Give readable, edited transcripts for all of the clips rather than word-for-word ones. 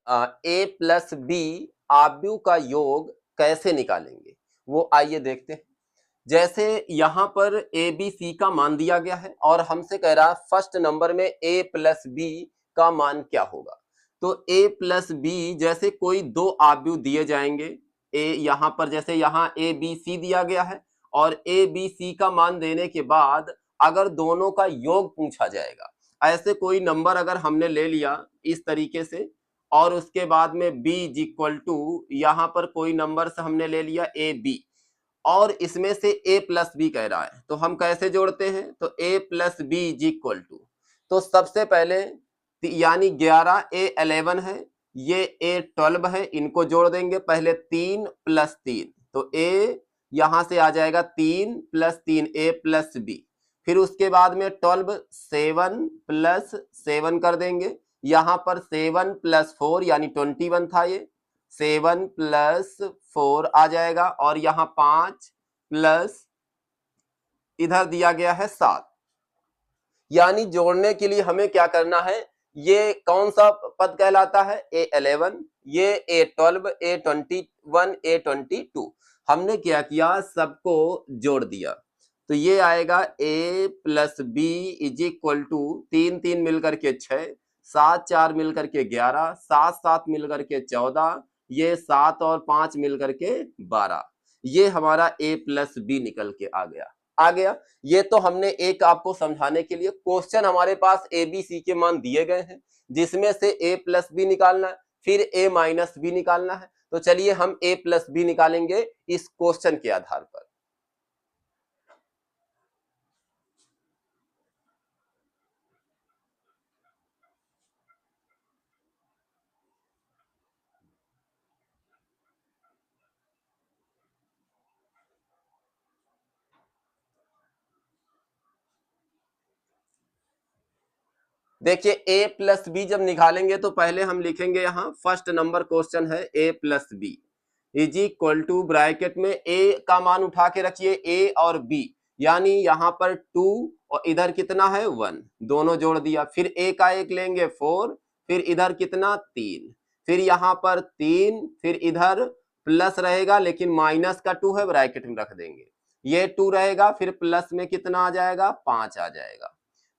ए plus B आव्यूह का योग कैसे निकालेंगे, वो आइए देखते हैं। जैसे यहां पर ए बी सी का मान दिया गया है और हमसे कह रहा है फर्स्ट नंबर में ए प्लस बी का मान क्या होगा। तो ए प्लस बी जैसे कोई दो आव्यूह दिए जाएंगे, ए यहां पर जैसे यहां ए बी सी दिया गया है और ए बी सी का मान देने के बाद अगर दोनों का योग पूछा जाएगा, ऐसे कोई नंबर अगर हमने ले लिया इस तरीके से और उसके बाद में b इज इक्वल टू यहां पर कोई नंबर से हमने ले लिया ए बी और इसमें से a प्लस बी कह रहा है, तो हम कैसे जोड़ते हैं, तो a plus B is equal to, तो सबसे पहले यानी 11 a 11 है, ये a 12 है, इनको जोड़ देंगे पहले 3 प्लस 3, तो a यहां से आ जाएगा 3 प्लस 3 a प्लस बी, फिर उसके बाद में 12 7 प्लस 7 कर देंगे, यहां पर 7 प्लस 4 यानी 21 था, ये 7 प्लस 4 आ जाएगा और यहाँ 5 प्लस इधर दिया गया है 7, यानी जोड़ने के लिए हमें क्या करना है, ये कौन सा पद कहलाता है, A11, ये A12, A21, A22, हमने क्या किया, सबको जोड़ दिया, तो ये आएगा a plus B is equal to 3 3 मिलकर के 6, 7 4 मिलकर के 11, 7 7 मिलकर के 14, ये 7 और 5 मिलकर के 12, ये हमारा a प्लस बी निकल के आ गया। ये तो हमने एक आपको समझाने के लिए, क्वेश्चन हमारे पास ए बी सी के मान दिए गए हैं जिसमें से a प्लस बी निकालना है, फिर a माइनस बी निकालना है, तो चलिए हम a प्लस बी निकालेंगे इस क्वेश्चन के आधार पर। देखिए a प्लस बी जब निकालेंगे तो पहले हम लिखेंगे यहां फर्स्ट नंबर क्वेश्चन है a plus B is equal to bracket में a का मान उठा के रखिए, a और b, यानी यहां पर 2 और इधर कितना है 1, दोनों जोड़ दिया, फिर a का एक लेंगे 4, फिर इधर कितना 3, फिर यहां पर 3, फिर इधर प्लस रहेगा लेकिन माइनस का 2 है, ब्रैकेट में रख देंगे, ये 2 रहेगा, फिर प्लस में कितना आ जाएगा 5 आ जाएगा,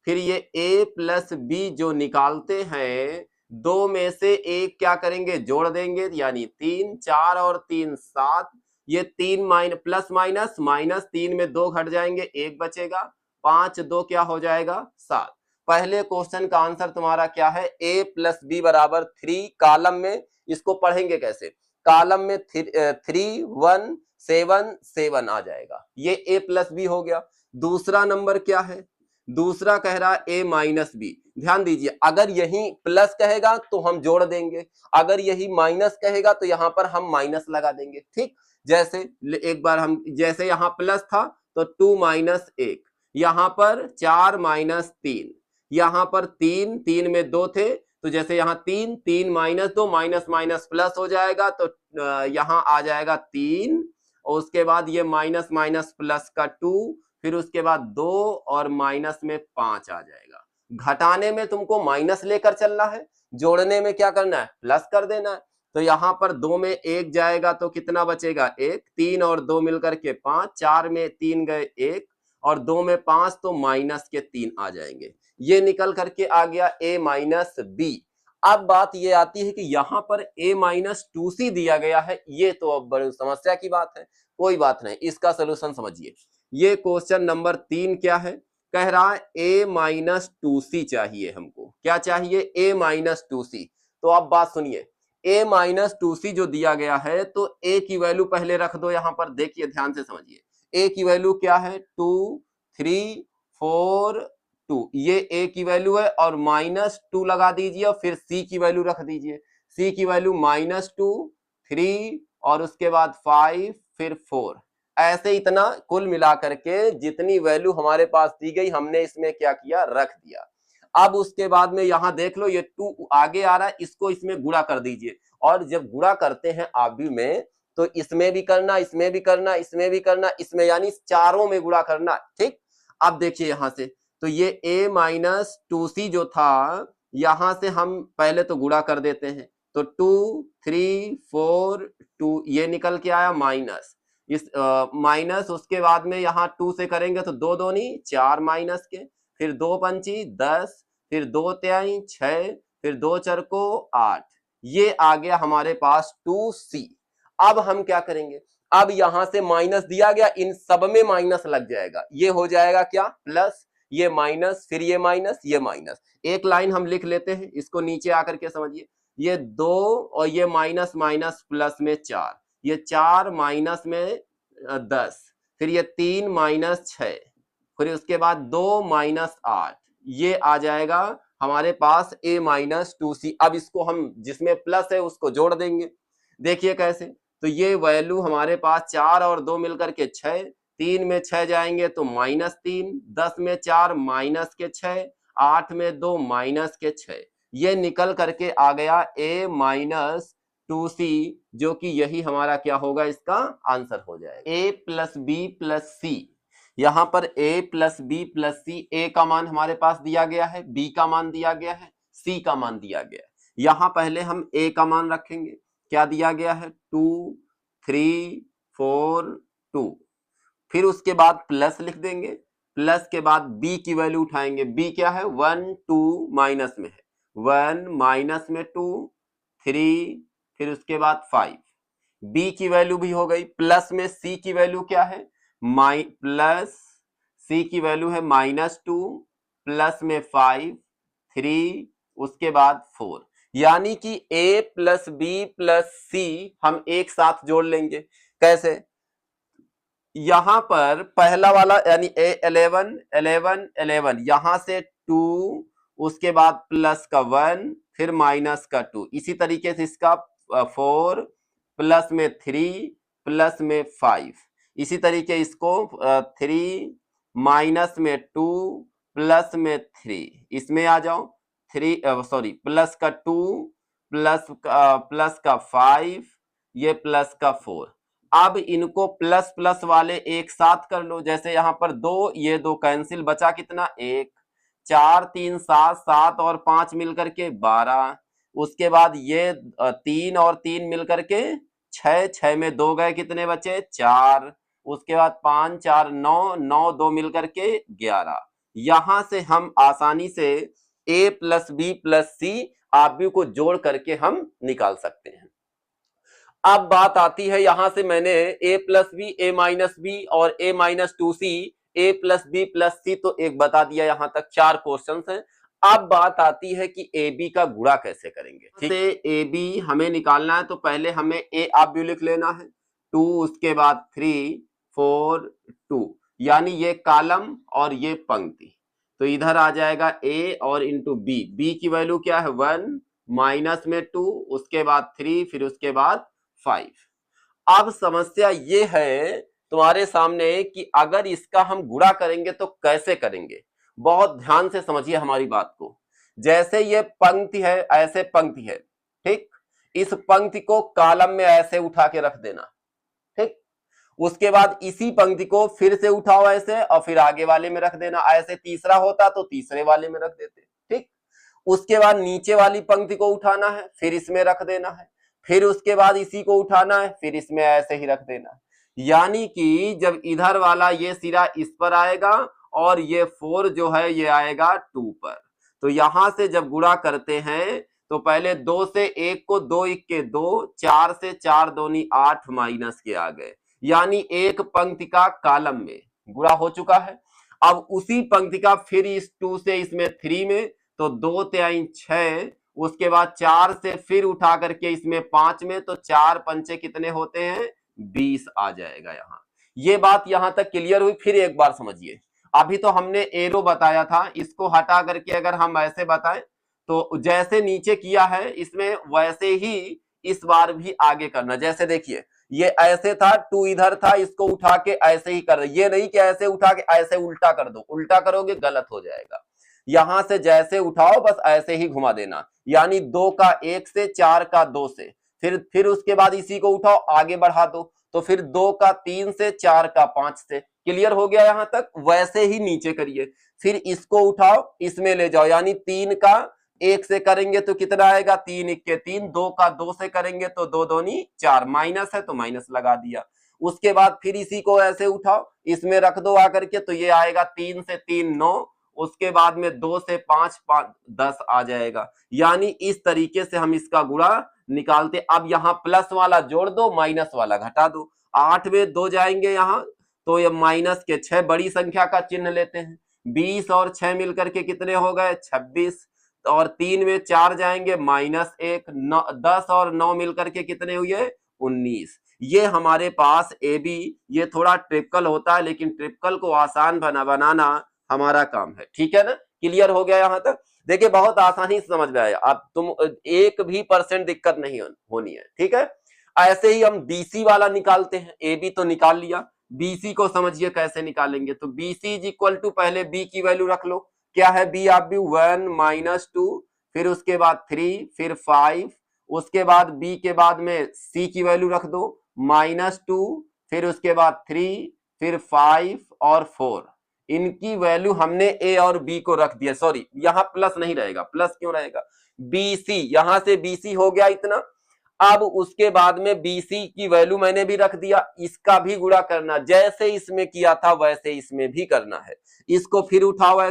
फिर ये a प्लस बी जो निकालते हैं दो में से एक क्या करेंगे जोड़ देंगे, यानी 3 4 और 3 7, ये 3 प्लस माइनस माइनस 3 में 2 घट जाएंगे, 1 बचेगा, 5 2 क्या हो जाएगा 7। पहले क्वेश्चन का आंसर तुम्हारा क्या है, a प्लस बी बराबर 3, कॉलम में इसको पढ़ेंगे कैसे, कॉलम में 3 1 7 7 आ जाएगा, ये a प्लस बी हो गया। दूसरा नंबर क्या है, दूसरा कह रहा a माइनस बी, ध्यान दीजिए अगर यही प्लस कहेगा तो हम जोड़ देंगे, अगर यही माइनस कहेगा तो यहां पर हम माइनस लगा देंगे, ठीक, जैसे एक बार हम जैसे यहां प्लस था तो 2 माइनस 1, यहां पर 4 माइनस 3, यहां पर 3 3 में 2 थे, तो जैसे यहाँ 3 3 माइनस 2 माइनस माइनस प्लस हो जाएगा, तो यहां आ जाएगा 3 और उसके बाद ये माइनस माइनस प्लस का 2, फिर उसके बाद 2 और माइनस में 5 आ जाएगा। घटाने में तुमको माइनस लेकर चलना है, जोड़ने में क्या करना है प्लस कर देना है, तो यहां पर 2 में 1 जाएगा तो कितना बचेगा 1, 3 और 2 मिलकर के 5, 4 में 3 गए 1 और 2 में 5 तो माइनस के 3 आ जाएंगे, ये निकल करके आ गया a माइनस बी। अब बात ये आती है कि यहाँ पर a माइनस 2c दिया गया है, ये तो अब बड़ी समस्या की बात है, कोई बात नहीं, इसका सोल्यूशन समझिए। ये क्वेश्चन नंबर 3 क्या है, कह रहा है a माइनस 2c चाहिए हमको, क्या चाहिए a माइनस 2c, तो अब बात सुनिए, a माइनस 2c जो दिया गया है तो a की वैल्यू पहले रख दो, यहां पर देखिए ध्यान से समझिए, a की वैल्यू क्या है 2 3 4 2, ये a की वैल्यू है और माइनस 2 लगा दीजिए और फिर c की वैल्यू रख दीजिए, c की वैल्यू माइनस 2 3 और उसके बाद 5 फिर 4, ऐसे इतना कुल मिलाकर के जितनी वैल्यू हमारे पास दी गई हमने इसमें क्या किया रख दिया। अब उसके बाद में यहां देख लो ये 2 आगे आ रहा है, इसको इसमें गुणा कर दीजिए, और जब गुणा करते हैं आव्यूह में तो इसमें भी करना इसमें भी करना इसमें भी करना इसमें, यानी चारों में गुणा करना, ठीक। अब देखिए यहां से तो ये a माइनस 2c जो था यहां से हम पहले तो गुणा कर देते हैं, तो 2 3 4 2 ये निकल के आया माइनस, इस माइनस उसके बाद में यहाँ 2 से करेंगे तो 2 दूनी 4 माइनस के, फिर 2 पंची 10, फिर 2 तिहाई 6, फिर 2 चरको 8, ये आ गया हमारे पास 2c। अब हम क्या करेंगे, अब यहां से माइनस दिया गया, इन सब में माइनस लग जाएगा, ये हो जाएगा क्या प्लस, ये माइनस, फिर ये माइनस, ये माइनस। एक लाइन हम लिख लेते हैं, इसको नीचे आकर के समझिए, ये 2 और ये माइनस माइनस प्लस में 4, ये 4 माइनस में 10, फिर ये 3 माइनस 6, फिर उसके बाद 2 माइनस 8, ये आ जाएगा हमारे पास a माइनस 2c। अब इसको हम जिसमें प्लस है उसको जोड़ देंगे, देखिए कैसे, तो ये वैल्यू हमारे पास 4 और 2 मिलकर के 6, 3 में 6 जाएंगे तो -3, 10 में 4 माइनस के 6, 8 में 2 माइनस के 6, ये निकल करके आ गया a माइनस 2c, जो कि यही हमारा क्या होगा, इसका आंसर हो जाएगा a plus B plus C. यहां पर a plus B plus C, a का मान हमारे पास दिया गया है, b का मान दिया गया है, c का मान दिया गया है। यहां पहले हम a का मान रखेंगे, क्या दिया गया है 2 3 4 2, फिर उसके बाद प्लस लिख देंगे, प्लस के बाद b की वैल्यू उठाएंगे, b क्या है 1 2 माइनस में है, 1 माइनस में 2 3, फिर उसके बाद 5, b की वैल्यू भी हो गई, प्लस में c की वैल्यू क्या है प्लस c की वैल्यू है -2, प्लस में 5 3, उसके बाद 4, यानी कि a प्लस बी प्लस सी हम एक साथ जोड़ लेंगे। कैसे, यहां पर पहला वाला यानी a 11 11 11, यहां से 2, उसके बाद प्लस का 1, फिर माइनस का 2, इसी तरीके से इसका 4 प्लस में 3 प्लस में 5, इसी तरीके इसको 3 माइनस में 2 प्लस में 3, इसमें आ जाओ 3 सॉरी प्लस का 2 प्लस का 5, ये प्लस का 4। अब इनको प्लस प्लस वाले एक साथ कर लो, जैसे यहां पर 2, ये 2 कैंसिल, बचा कितना 1, 4 3 7, 7 और 5 मिलकर के 12, उसके बाद ये 3 और 3 मिलकर के 6, 6 में 2 गए, कितने बचे 4, उसके बाद 5 4 9, 9 2 मिलकर के 11। यहां से हम आसानी से a plus B plus C RB को जोड़ करके हम निकाल सकते हैं। अब बात आती है, यहां से मैंने a plus B a minus B और a minus 2c a plus B plus C तो एक बता दिया, यहां तक 4 क्वेश्चन हैं। अब बात आती है कि ए बी का गुणा कैसे करेंगे। ठीक है, ए बी हमें निकालना है, तो पहले हमें a आप भी लिख लेना है 2, उसके बाद 3 4 2, यानी ये कॉलम और ये पंक्ति, तो इधर आ जाएगा a और इंटू बी, बी की वैल्यू क्या है 1 माइनस में 2, उसके बाद 3, फिर उसके बाद 5। अब समस्या ये है तुम्हारे सामने कि अगर इसका हम गुणा करेंगे तो कैसे करेंगे, बहुत ध्यान से समझिए हमारी बात को। जैसे ये पंक्ति है, ऐसे पंक्ति है, ठीक, इस पंक्ति को कॉलम में ऐसे उठा के रख देना, ठीक, उसके बाद इसी पंक्ति को फिर से उठाओ ऐसे और फिर आगे वाले में रख देना, ऐसे तीसरा होता तो तीसरे वाले में रख देते, ठीक। उसके बाद नीचे वाली पंक्ति को उठाना है, फिर इसमें रख देना है, फिर उसके बाद इसी को उठाना है, फिर इसमें ऐसे ही रख देना है। यानी कि जब इधर वाला ये सिरा इस पर आएगा और ये 4 जो है ये आएगा 2 पर, तो यहां से जब गुणा करते हैं तो पहले 2 से 1 को 2 1 के 2, 4 से 4 दूनी 8 माइनस के आ गए, यानी एक पंक्ति का कॉलम में गुणा हो चुका है। अब उसी पंक्ति का फिर इस 2 से इसमें 3 में, तो 2 तिहाई 6, उसके बाद 4 से फिर उठा करके इसमें 5 में, तो 4 पंचे कितने होते हैं 20 आ जाएगा। यहाँ ये बात यहां तक क्लियर हुई। फिर एक बार समझिए, अभी तो हमने एरो बताया था, इसको हटा करके अगर हम ऐसे बताएं तो जैसे नीचे किया है इसमें वैसे ही इस बार भी आगे करना। जैसे देखिए ये ऐसे था, 2 इधर था, इसको उठा के ऐसे ही कर, ये नहीं कि ऐसे उठा के ऐसे उल्टा कर दो, उल्टा करोगे गलत हो जाएगा। यहां से जैसे उठाओ बस ऐसे ही घुमा देना, यानी 2 का 1 से, 4 का 2 से, फिर उसके बाद इसी को उठाओ आगे बढ़ा दो, तो फिर 2 का 3 से, 4 का 5 से। क्लियर हो गया यहां तक? वैसे ही नीचे करिए, फिर इसको उठाओ इसमें ले जाओ, यानी 3 का 1 से करेंगे तो कितना आएगा, 3 इक्के 3, 2 का 2 से करेंगे तो 2 दूनी 4, माइनस है तो माइनस लगा दिया। उसके बाद फिर इसी को ऐसे उठाओ, इसमें रख दो आकर के, तो ये आएगा 3 से 3 9, उसके बाद में 2 से 5 5 10 आ जाएगा। यानी इस तरीके से हम इसका गुणा निकालते। अब यहाँ प्लस वाला जोड़ दो, माइनस वाला घटा दो। 8 में 2 जाएंगे यहाँ, तो ये माइनस के 6 बड़ी संख्या का चिन्ह लेते हैं। 20 और 6 मिलकर के कितने हो गए, 26, और 3 में 4 जाएंगे -1, 10 और 9 मिलकर के कितने हुए, 19। ये हमारे पास ए बी, ये थोड़ा ट्रिपल होता है, लेकिन ट्रिपल को आसान बनाना हमारा काम है। ठीक है ना, क्लियर हो गया यहाँ तक। देखिए बहुत आसानी से समझ में आया, आप तुम 1% दिक्कत नहीं होनी है। ठीक है, ऐसे ही हम बीसी वाला निकालते हैं। ए बी तो निकाल लिया, बीसी को समझिए कैसे निकालेंगे। तो बीसी इज इक्वल टू, पहले बी की वैल्यू रख लो, क्या है बी, आप भी 1 - 2, फिर उसके बाद 3, फिर 5, उसके बाद बी के बाद में सी की वैल्यू रख दो -2, फिर उसके बाद 3, फिर 5 और 4। इनकी वैल्यू हमने ए और बी को रख दिया। सॉरी, यहां प्लस नहीं रहेगा, प्लस क्यों रहेगा, बीसी, यहां से बीसी हो गया इतना। अब उसके बाद में बीसी की वैल्यू मैंने भी रख दिया, इसका भी गुणा करना, जैसे इसमें किया था वैसे इसमें भी करना है। इसको फिर उठाओ,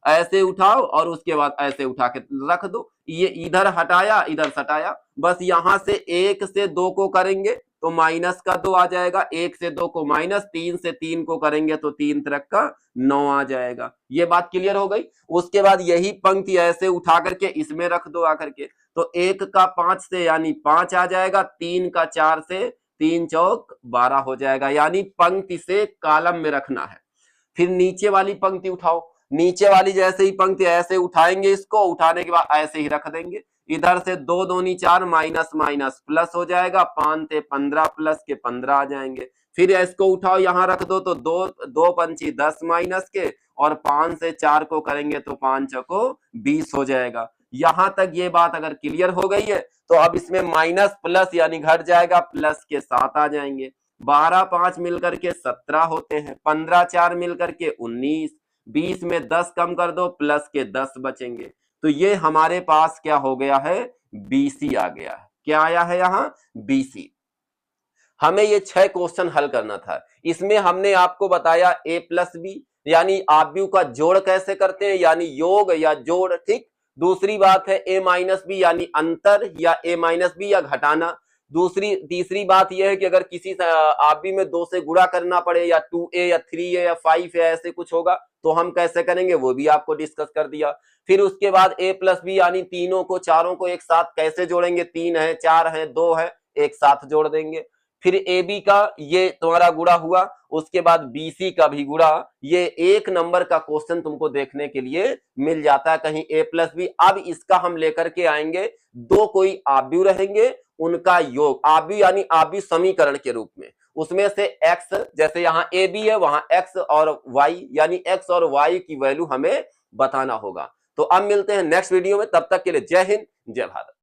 ऐसे उठाओ और उसके बाद ऐसे उठा के रख दो। ये इधर हटाया, इधर सटाया, बस यहां से 1 से 2 को करेंगे तो -2 आ जाएगा, 1 से 2 को माइनस, 3 से 3 को करेंगे तो 3 तरह का 9 आ जाएगा। ये बात क्लियर हो गई। उसके बाद यही पंक्ति ऐसे उठा करके इसमें रख दो आकर के, तो 1 का 5 से यानी 5 आ जाएगा, 3 का 4 से 3 चौक 12 हो जाएगा। यानी पंक्ति से कॉलम में रखना है। फिर नीचे वाली पंक्ति उठाओ, नीचे वाली जैसे ही पंक्ति ऐसे उठाएंगे, इसको उठाने के बाद ऐसे ही रख देंगे। इधर से 2 दूनी 4, माइनस माइनस प्लस हो जाएगा, 5 से 15 प्लस के 15 आ जाएंगे। फिर इसको उठाओ यहां रख दो, तो 2 पंची 10 माइनस के, और 5 से 4 को करेंगे तो 5 चौको 20 हो जाएगा। यहां तक ये बात अगर क्लियर हो गई है, तो अब इसमें माइनस प्लस यानी घट जाएगा, प्लस के 7 आ जाएंगे। 12 5 मिलकर के 17 होते हैं, 15 4 मिलकर के 19, 20 में 10 कम कर दो, प्लस के 10 बचेंगे। तो ये हमारे पास क्या हो गया है, बीसी आ गया है। क्या आया है यहाँ, बीसी। हमें ये 6 क्वेश्चन हल करना था। इसमें हमने आपको बताया a प्लस बी यानी आव्यूह का जोड़ कैसे करते हैं, यानी योग या जोड़। ठीक, दूसरी बात है a माइनस बी यानी अंतर, या a माइनस बी या घटाना। तीसरी बात यह है कि अगर किसी आव्यूह में 2 से गुणा करना पड़े, या 2a या 3a या 5 या ऐसे कुछ होगा, तो हम कैसे करेंगे वो भी आपको डिस्कस कर दिया। फिर उसके बाद a प्लस बी यानी तीनों को चारों को एक साथ कैसे जोड़ेंगे, 3 है 4 है 2 है, एक साथ जोड़ देंगे। फिर ए बी का ये तुम्हारा गुणा हुआ, उसके बाद बीसी का भी गुणा। ये 1 नंबर का क्वेश्चन तुमको देखने के लिए मिल जाता है कहीं a प्लस बी। अब इसका हम लेकर के आएंगे, 2 कोई आव्यूह रहेंगे, उनका योग, आव्यूह यानी आव्यूह समीकरण के रूप में। उसमें से x, जैसे यहाँ ए बी है वहां x और y, यानी x और y की वैल्यू हमें बताना होगा। तो अब मिलते हैं नेक्स्ट वीडियो में, तब तक के लिए जय हिंद जय भारत।